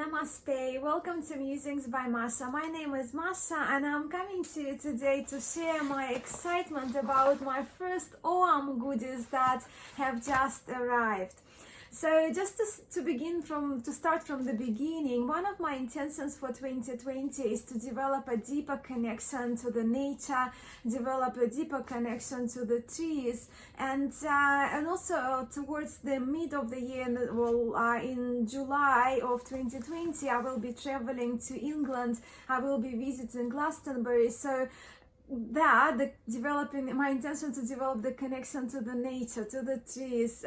Namaste, welcome to Musings by Masha. My name is Masha and I'm coming to you today to share my excitement about my first Ogam goodies that have just arrived. So just to start from the beginning, one of my intentions for 2020 is to develop a deeper connection to the nature, develop a deeper connection to the trees, and also towards the mid of the year, in July of 2020, I will be traveling to England. I will be visiting Glastonbury. So my intention to develop the connection to the nature, to the trees.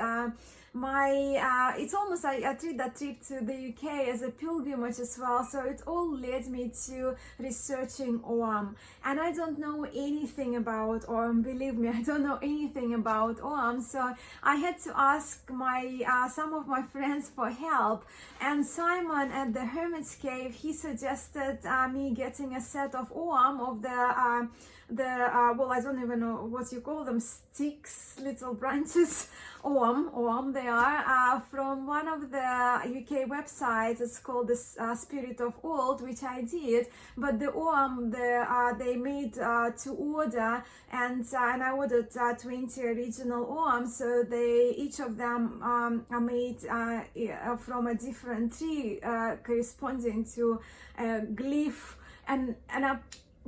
It's almost I treat that trip to the UK as a pilgrimage as well, so it all led me to researching Ogam. And I don't know anything about Ogam, believe me, I don't know anything about Ogam, so I had to ask some of my friends for help. And Simon at the Hermit's Cave, he suggested me getting a set of Ogam of I don't even know what you call them, sticks, little branches, Ogam they are, from one of the UK websites. It's called the Spirit of Old, which I did, but the Ogam they made to order, and I ordered 20 original Ogam, so each of them are made from a different tree corresponding to a glyph, and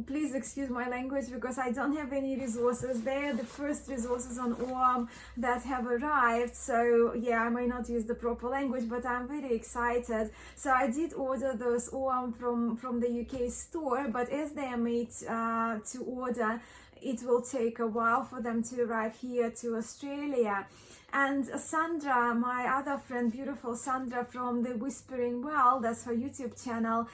please excuse my language because I don't have any resources. They are the first resources on Ogam that have arrived, so yeah, I may not use the proper language, but I'm very excited. So I did order those Ogam from the UK store, but as they are made to order, it will take a while for them to arrive here to Australia. And Sandra, my other friend, beautiful Sandra from the Whispering Well, that's her YouTube channel,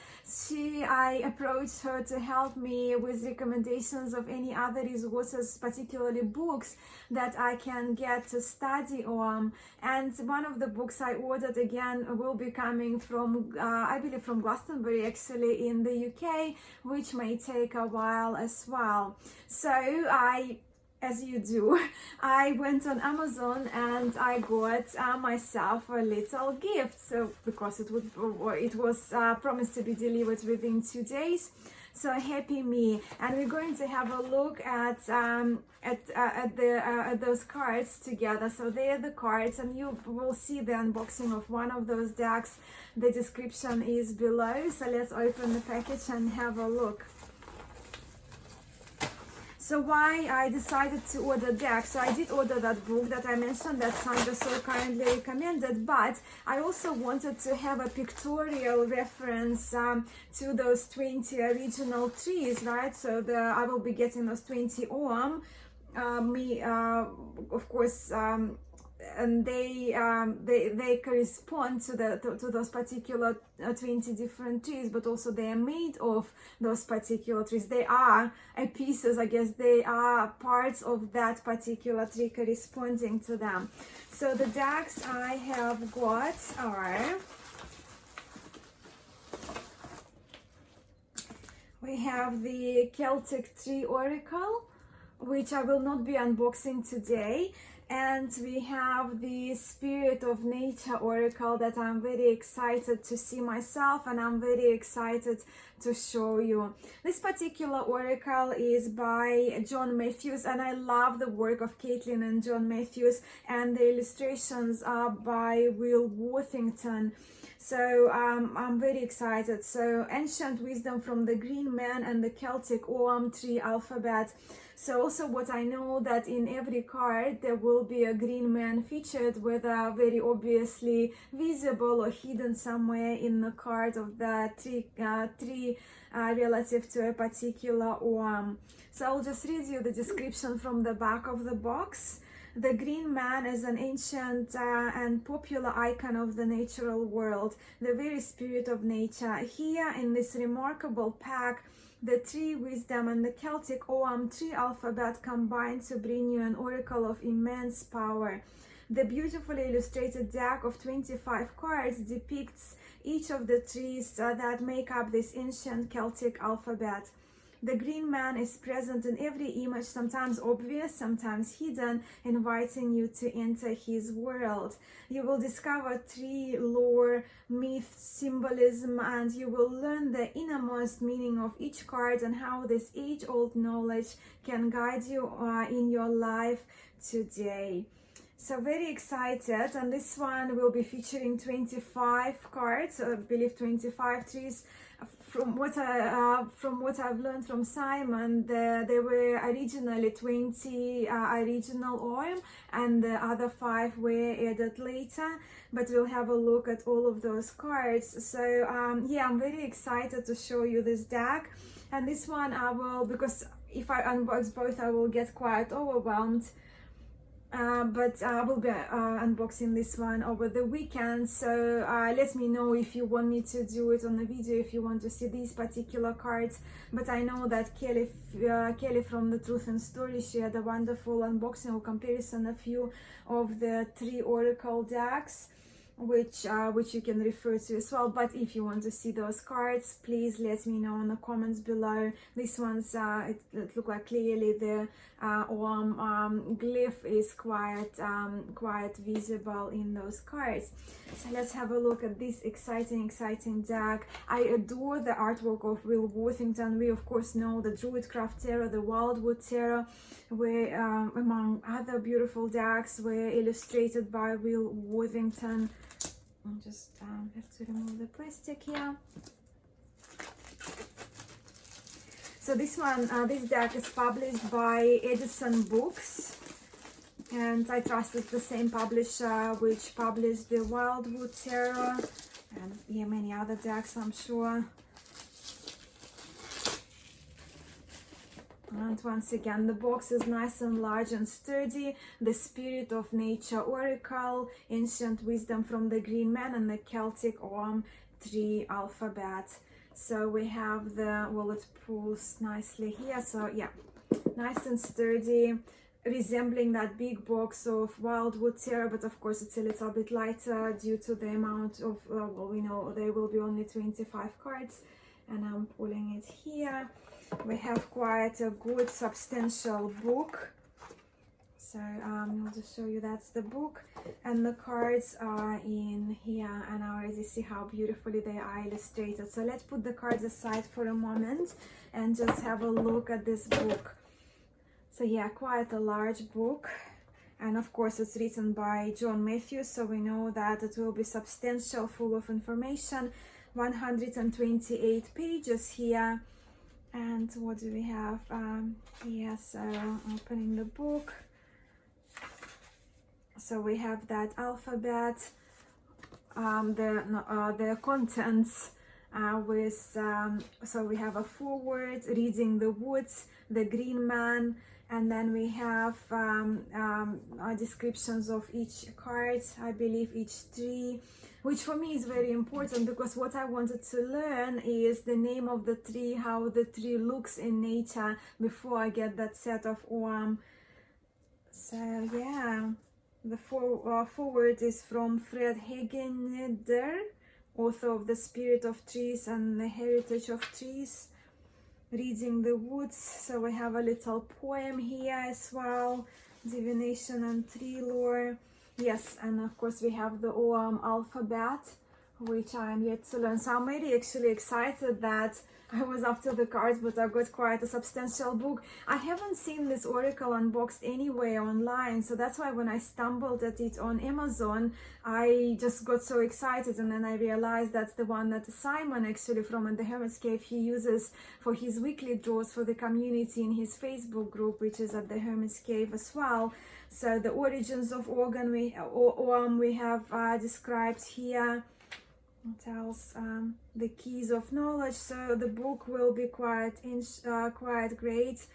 I approached her to help me with recommendations of any other resources, particularly books that I can get to study Ogam. And one of the books I ordered again will be coming from, I believe from Glastonbury actually in the UK, which may take a while as well. So as you do, I went on Amazon and I got myself a little gift. So because it was promised to be delivered within 2 days. So happy me! And we're going to have a look at those cards together. So they are the cards, and you will see the unboxing of one of those decks. The description is below. So let's open the package and have a look. So why I decided to order deck? So I did order that book that I mentioned that Sandra so kindly recommended, but I also wanted to have a pictorial reference to those 20 original trees, right? So I will be getting those 20 Ogam, of course, and they correspond to those particular 20 different trees, but also they are made of those particular trees. They are pieces, I guess, they are parts of that particular tree corresponding to them. So the decks I have got are, we have the Celtic Tree Oracle, which I will not be unboxing today. And we have the Spirit of Nature Oracle that I'm very excited to see myself, and I'm very excited to show you. This particular oracle is by John Matthews, and I love the work of Caitlin and John Matthews, and the illustrations are by Will Worthington. So I'm very excited. So ancient wisdom from the Green Man and the Celtic Ogam tree alphabet. So also what I know that in every card there will be a green man featured, whether very obviously visible or hidden somewhere in the card of the tree relative to a particular Ogam. So I'll just read you the description from the back of the box. The Green Man is an ancient and popular icon of the natural world, the very spirit of nature. Here in this remarkable pack, the tree wisdom and the Celtic Ogam tree alphabet combine to bring you an oracle of immense power. The beautifully illustrated deck of 25 cards depicts each of the trees that make up this ancient Celtic alphabet. The green man is present in every image, sometimes obvious, sometimes hidden, inviting you to enter his world. You will discover tree lore, myth, symbolism, and you will learn the innermost meaning of each card and how this age-old knowledge can guide you in your life today. So very excited, and this one will be featuring 25 cards, I believe 25 trees. From what I've learned from Simon, there were originally 20 original Ogam, and the other 5 were added later. But we'll have a look at all of those cards. So yeah, I'm very excited to show you this deck. And this one I will, because if I unbox both, I will get quite overwhelmed. But I will be unboxing this one over the weekend, so let me know if you want me to do it on the video, if you want to see these particular cards. But I know that Kelly from the Truth and Story shared a wonderful unboxing or comparison, a few of the 3 oracle decks, which you can refer to as well. But if you want to see those cards, please let me know in the comments below. This one's it look like clearly the Ogam glyph is quite visible in those cards. So let's have a look at this exciting deck. I adore the artwork of Will Worthington. We of course know the Druidcraft Tarot, the Wildwood Tarot, where among other beautiful decks were illustrated by Will Worthington. I'll just have to remove the plastic here. So this one, this deck is published by Edison Books, and I trust it's the same publisher which published the Wildwood Tarot and yeah, many other decks, I'm sure. And once again, the box is nice and large and sturdy. The Spirit of Nature Oracle, Ancient Wisdom from the Green Man, and the Celtic Ogam 3 alphabet. So we have the, well, it pulls nicely here. So yeah, nice and sturdy, resembling that big box of Wildwood Tarot, but of course it's a little bit lighter due to the amount of, well, we know there will be only 25 cards, and I'm pulling it here. We have quite a good substantial book. So I'll just show you, that's the book, and the cards are in here, and I already see how beautifully they are illustrated. So let's put the cards aside for a moment and just have a look at this book. So yeah, quite a large book, and of course it's written by John Matthews, so we know that it will be substantial, full of information. 128 pages here. And what do we have here? So opening the book, so we have that alphabet, the contents with so we have a foreword, reading the woods, the green man, and then we have descriptions of each card, I believe each tree, which for me is very important, because what I wanted to learn is the name of the tree, how the tree looks in nature, before I get that set of Ogam. So yeah, the foreword is from Fred Hageneder, author of The Spirit of Trees and the Heritage of Trees, reading the woods. So we have a little poem here as well, divination and tree lore. Yes, and of course we have the Ogam alphabet, which I am yet to learn. So I'm really actually excited that I was after the cards, but I've got quite a substantial book. I haven't seen this oracle unboxed anywhere online, so that's why when I stumbled at it on Amazon, I just got so excited, and then I realized that's the one that Simon, actually from The Hermit's Cave, he uses for his weekly draws for the community in his Facebook group, which is at The Hermit's Cave as well. So the origins of Ogam we have described here. What else? The keys of knowledge. So the book will be quite great.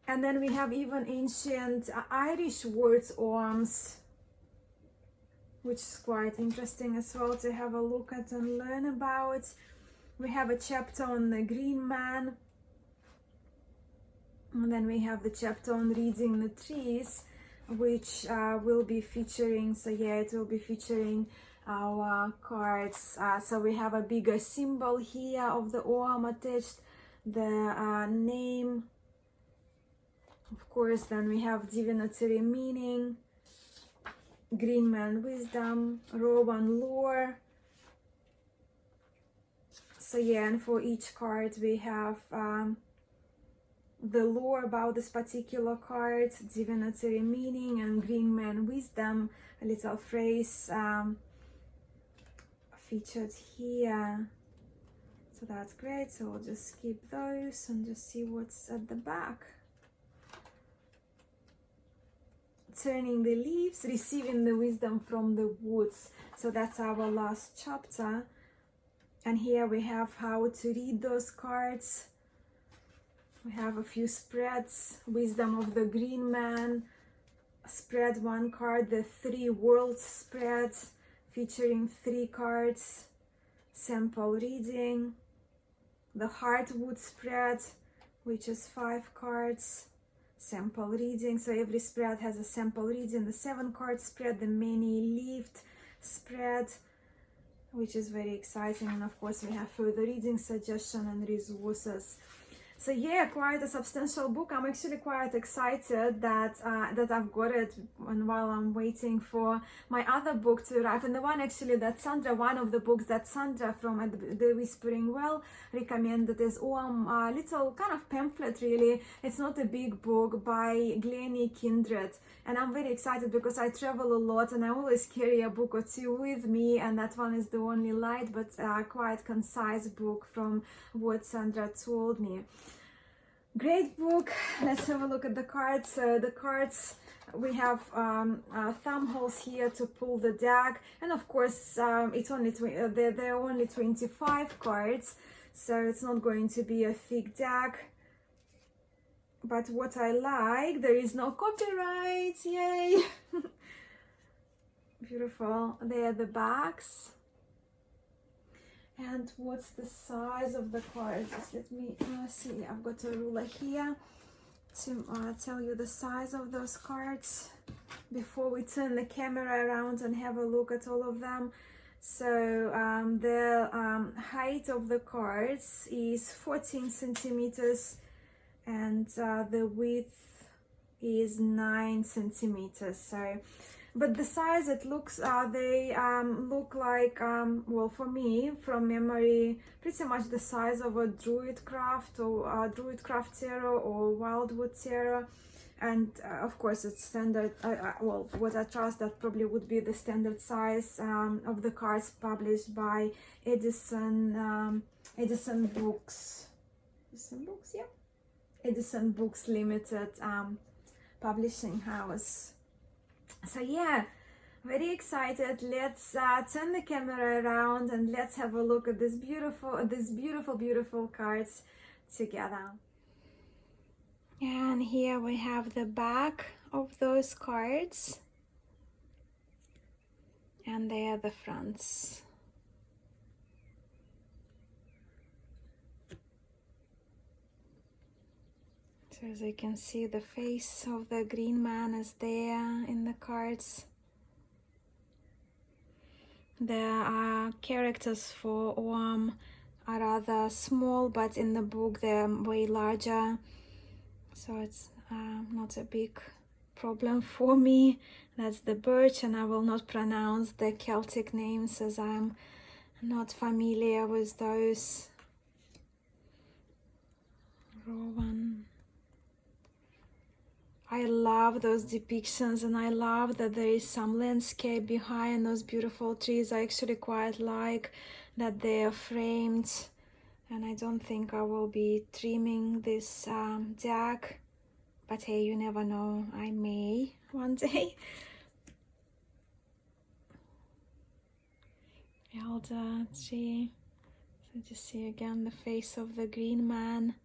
And then we have even ancient Irish words Ogams, which is quite interesting as well to have a look at and learn about. We have a chapter on the green man, and then we have the chapter on reading the trees, which will be featuring, so yeah, it will be featuring our cards. So we have a bigger symbol here of the Ogam attached the name, of course. Then we have divinatory meaning, green man wisdom, Rowan lore. So yeah, and for each card we have the lore about this particular card, divinatory meaning, and green man wisdom, a little phrase featured here. So that's great. So we'll just skip those and just see what's at the back. Turning the leaves, receiving the wisdom from the woods. So that's our last chapter. And here we have how to read those cards. We have a few spreads. Wisdom of the green man. Spread one card, the 3 worlds spread, featuring 3 cards. Sample reading. The heartwood spread, which is 5 cards. Sample reading. So every spread has a sample reading. The 7-card spread, the many-leaved spread, which is very exciting. And of course we have further reading, suggestion, and resources. So yeah, quite a substantial book. I'm actually quite excited that that I've got it, and while I'm waiting for my other book to arrive. And the one actually that Sandra, one of the books that Sandra from the Whispering Well recommended is Ogam, little kind of pamphlet really. It's not a big book, by Glennie Kindred. And I'm very excited because I travel a lot and I always carry a book or two with me, and that one is the only light but quite concise book from what Sandra told me. Great book. Let's have a look at the cards. The cards, we have thumb holes here to pull the deck, and of course it's only there are only 25 cards, so it's not going to be a thick deck. But what I like, there is no copyright, yay! Beautiful. They are the backs. And what's the size of the cards? Just let me see. I've got a ruler here to tell you the size of those cards before we turn the camera around and have a look at all of them. So the height of the cards is 14 centimeters, and the width is 9 centimeters. So, but the size, it looks, they look like, well, for me, from memory, pretty much the size of a Druid Craft or Druid Craft Tarot or Wildwood Tarot. And of course it's standard, well, what I trust, that probably would be the standard size of the cards published by Edison Books. Edison Books, yeah. Edison Books Limited publishing house. So yeah, very excited. Let's turn the camera around and let's have a look at this beautiful cards together. And here we have the back of those cards, and they are the fronts. So as you can see, the face of the green man is there in the cards. The characters for Ogam are rather small, but in the book they're way larger. So it's not a big problem for me. That's the birch, and I will not pronounce the Celtic names as I'm not familiar with those. Rowan. I love those depictions, and I love that there is some landscape behind those beautiful trees. I actually quite like that they are framed, and I don't think I will be trimming this deck, but hey, you never know, I may one day. Elder tree. So just see again the face of the green man.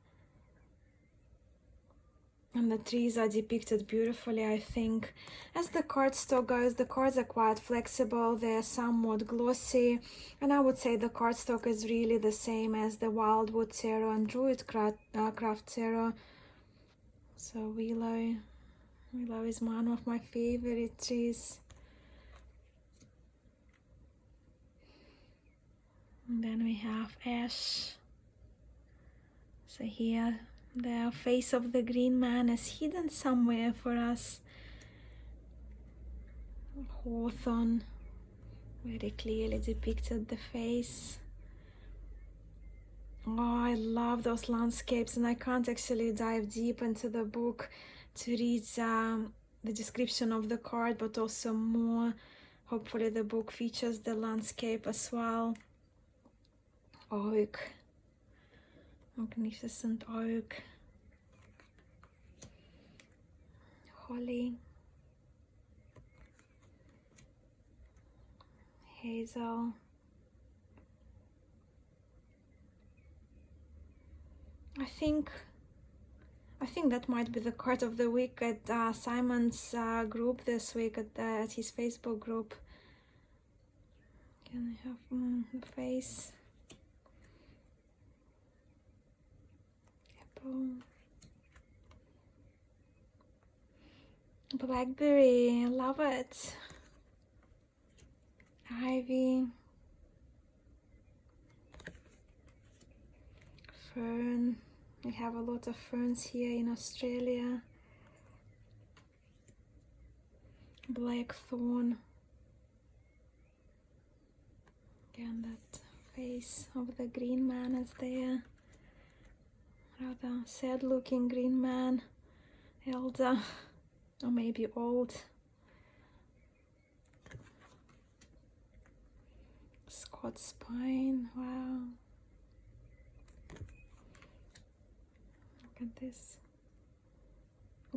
And the trees are depicted beautifully, I think. As the cardstock goes, the cards are quite flexible, they're somewhat glossy, and I would say the cardstock is really the same as the Wildwood Tarot and Druid Craft Tarot. So willow is one of my favorite trees. And then we have ash, So here the face of the green man is hidden somewhere for us. Hawthorn very clearly depicted the face. Oh, I love those landscapes, and I can't actually dive deep into the book to read the description of the card, but also more. Hopefully the book features the landscape as well. Oak, magnificent oak, holly, hazel, I think that might be the card of the week at Simon's group this week, at his Facebook group. Can I have the face? Apple. Blackberry, I love it. Ivy. Fern. We have a lot of ferns here in Australia. Blackthorn. Again, that face of the green man is there. Rather sad looking green man. Elder, or maybe old. Scots pine, wow. Look at this.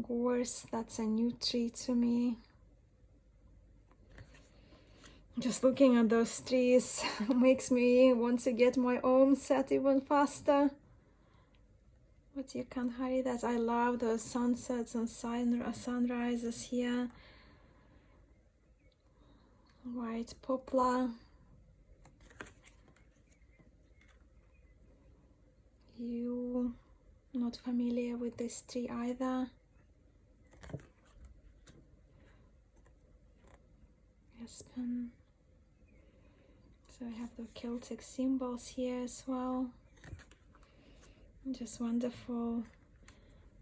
Gorse, that's a new tree to me. Just looking at those trees makes me want to get my own set even faster. But you can't hurry that. I love those sunsets and sunrises here. White poplar. You not familiar with this tree either. Aspen. So I have the Celtic symbols here as well. Just wonderful.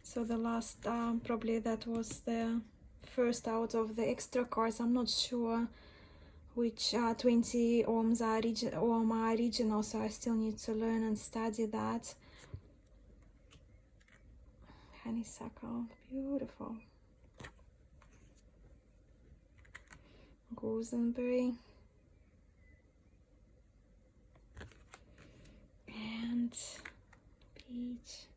So the last, probably that was the first out of the extra cards. I'm not sure which 20 ohms are original, so I still need to learn and study that. Honeysuckle, beautiful. Gooseberry. And peach.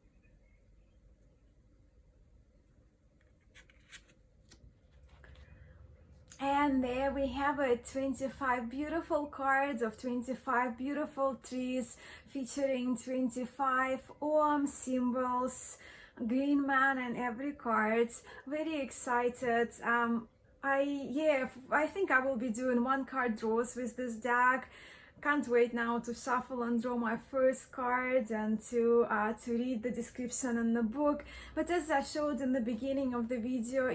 And there we have it, 25 beautiful cards of 25 beautiful trees featuring 25 Om symbols, green man and every card. Very excited. I think I will be doing one card draws with this deck. Can't wait now to shuffle and draw my first card and to read the description in the book. But as I showed in the beginning of the video,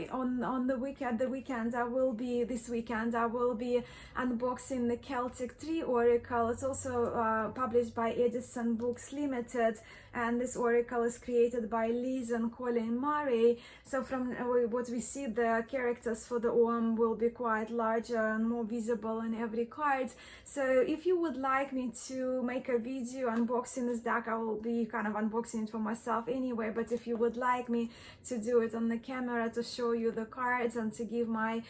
this weekend I will be unboxing the Celtic Tree Oracle. It's also published by Edison Books Limited, and this oracle is created by Liz and Colin Murray. So from what we see, the characters for the Om will be quite larger and more visible in every card. So if you would like me to make a video unboxing this deck, I will be kind of unboxing it for myself anyway, but if you would like me to do it on the camera to show you the cards and to give my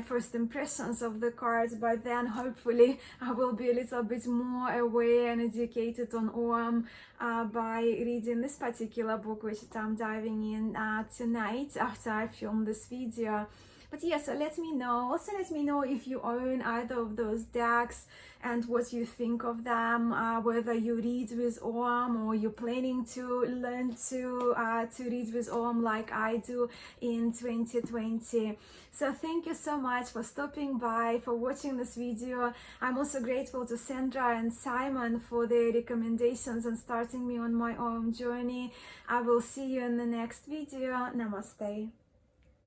first impressions of the cards, by then hopefully I will be a little bit more aware and educated on Om by reading this particular book, which I'm diving in tonight after I film this video. But yeah, so let me know. Also let me know if you own either of those decks and what you think of them, whether you read with Om or you're planning to learn to read with Om like I do in 2020. So thank you so much for stopping by, for watching this video. I'm also grateful to Sandra and Simon for their recommendations and starting me on my own journey. I will see you in the next video. Namaste.